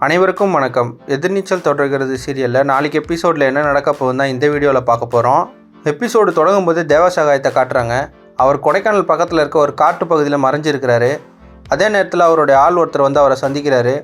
அனைவருக்கும் வணக்கம். எதிர்நீச்சல் தொடர்கிறது சீரியலில் நாளைக்கு எபிசோடில் என்ன நடக்க போகுதுன்னு தான் இந்த வீடியோவில் பார்க்க போகிறோம். எபிசோடு தொடங்கும் போது தேவசகாயத்தை காட்டுறாங்க. அவர் கொடைக்கானல் பக்கத்தில் இருக்க ஒரு காட்டு பகுதியில் மறைஞ்சிருக்கிறாரு. அதே நேரத்தில் அவருடைய ஆள் ஒருத்தர் வந்து அவரை சந்திக்கிறாரு.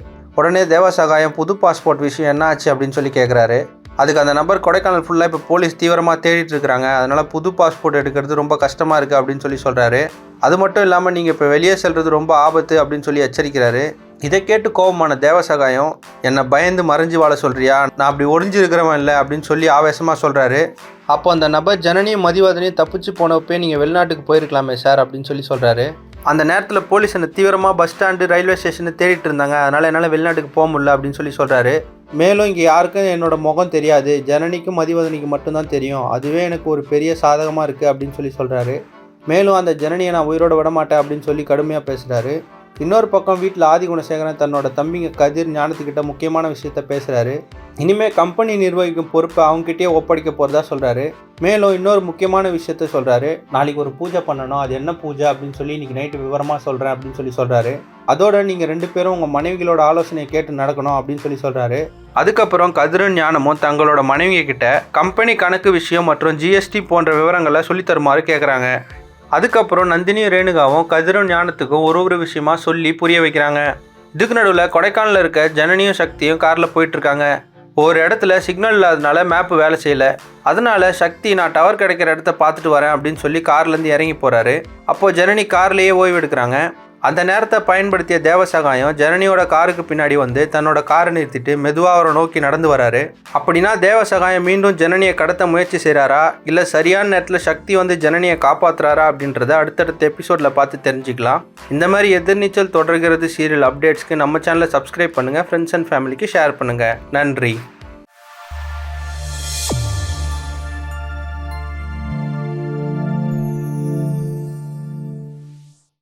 உடனே தேவசகாயம் புது பாஸ்போர்ட் விஷயம் என்ன ஆச்சு அப்படின்னு சொல்லி கேட்குறாரு. அதுக்கு அந்த நபர் கொடைக்கானல் ஃபுல்லாக இப்போ போலீஸ் தீவிரமாக தேடிட்டு இருக்கிறாங்க, அதனால் புது பாஸ்போர்ட் எடுக்கிறது ரொம்ப கஷ்டமாக இருக்குது அப்படின்னு சொல்லி சொல்கிறாரு. அது மட்டும் இல்லாமல் நீங்கள் இப்போ வெளியே செல்வது ரொம்ப ஆபத்து அப்படின்னு சொல்லி எச்சரிக்கிறாரு. இதை கேட்டு கோபமான தேவசகாயம், என்னை பயந்து மறைஞ்சு வாழ சொல்கிறியா, நான் அப்படி ஒளிஞ்சிருக்கிறவன் இல்லை அப்படின்னு சொல்லி ஆவேசமாக சொல்கிறாரு. அப்போ அந்த நபர் ஜனனியும் மதிவதனையும் தப்பிச்சு போனப்பே நீங்கள் வெளிநாட்டுக்கு போயிருக்கலாமே சார் அப்படின்னு சொல்லி சொல்கிறாரு. அந்த நேரத்தில் போலீஸ் என்னை தீவிரமாக பஸ் ஸ்டாண்டு ரயில்வே ஸ்டேஷனை தேடிட்டு இருந்தாங்க, அதனால் என்னால் வெளிநாட்டுக்கு போக முடியல அப்படின்னு சொல்லி சொல்கிறாரு. மேலும் இங்கே யாருக்கும் என்னோட முகம் தெரியாது, ஜனனிக்கும் மதிவதனிக்கும் மட்டும்தான் தெரியும், அதுவே எனக்கு ஒரு பெரிய சாதகமாக இருக்குது அப்படின்னு சொல்லி சொல்கிறாரு. மேலும் அந்த ஜனனியை நான் உயிரோட விடமாட்டேன் அப்படின்னு சொல்லி கடுமையாக பேசுகிறாரு. இன்னொரு பக்கம் வீட்டில் ஆதிகுணசேகரன் தன்னோட தம்பிங்க கதிர் ஞானத்துக்கிட்ட முக்கியமான விஷயத்த பேசுகிறாரு. இனிமேல் கம்பெனி நிர்வகிக்கும் பொறுப்பை அவங்ககிட்டயே ஒப்படைக்க போகிறதா சொல்கிறாரு. மேலும் இன்னொரு முக்கியமான விஷயத்த சொல்கிறாரு. நாளைக்கு ஒரு பூஜை பண்ணணும், அது என்ன பூஜை அப்படின்னு சொல்லி இன்றைக்கி நைட்டு விவரமாக சொல்கிறேன் அப்படின்னு சொல்லி சொல்கிறாரு. அதோட நீங்கள் 2 பேரும் உங்கள் மனைவிகளோட ஆலோசனையை கேட்டு நடக்கணும் அப்படின்னு சொல்லி சொல்கிறாரு. அதுக்கப்புறம் கதிரும் ஞானமும் தங்களோட மனைவிய கிட்ட கம்பெனி கணக்கு விஷயம் மற்றும் ஜிஎஸ்டி போன்ற விவரங்களை சொல்லித்தருமாறு கேட்குறாங்க. அதுக்கப்புறம் நந்தினியும் ரேணுகாவும் கதிரும் ஞானத்துக்கும் ஒரு விஷயமா சொல்லி புரிய வைக்கிறாங்க. இதுக்கு நடுவில் கொடைக்கானலில் இருக்க ஜனனியும் சக்தியும் காரில் போயிட்டுருக்காங்க. ஒரு இடத்துல சிக்னல் இல்லாதனால மேப்பு வேலை செய்யலை. அதனால சக்தி நான் டவர் கிடைக்கிற இடத்த பார்த்துட்டு வரேன் அப்படின்னு சொல்லி கார்லேருந்து இறங்கி போகிறாரு. அப்போது ஜனனி கார்லேயே ஓய்வு எடுக்கிறாங்க. அந்த நேரத்தை பயன்படுத்திய தேவசகாயம் ஜனனியோட காருக்கு பின்னாடி வந்து தன்னோட காரை நிறுத்திட்டு மெதுவாக அவரை நோக்கி நடந்து வராரு. அப்படின்னா தேவசகாயம் மீண்டும் ஜனனியை கடத்த முயற்சி செய்கிறாரா, இல்லை சரியான நேரத்தில் சக்தி வந்து ஜனனியை காப்பாற்றுறாரா அப்படின்றத அடுத்தடுத்த எபிசோடில் பார்த்து தெரிஞ்சுக்கலாம். இந்த மாதிரி எதிர்நீச்சல் தொடர்கிறது சீரியல் அப்டேட்ஸ்க்கு நம்ம சேனலை சப்ஸ்கிரைப் பண்ணுங்கள், ஃப்ரெண்ட்ஸ் அண்ட் ஃபேமிலிக்கு ஷேர் பண்ணுங்கள். நன்றி.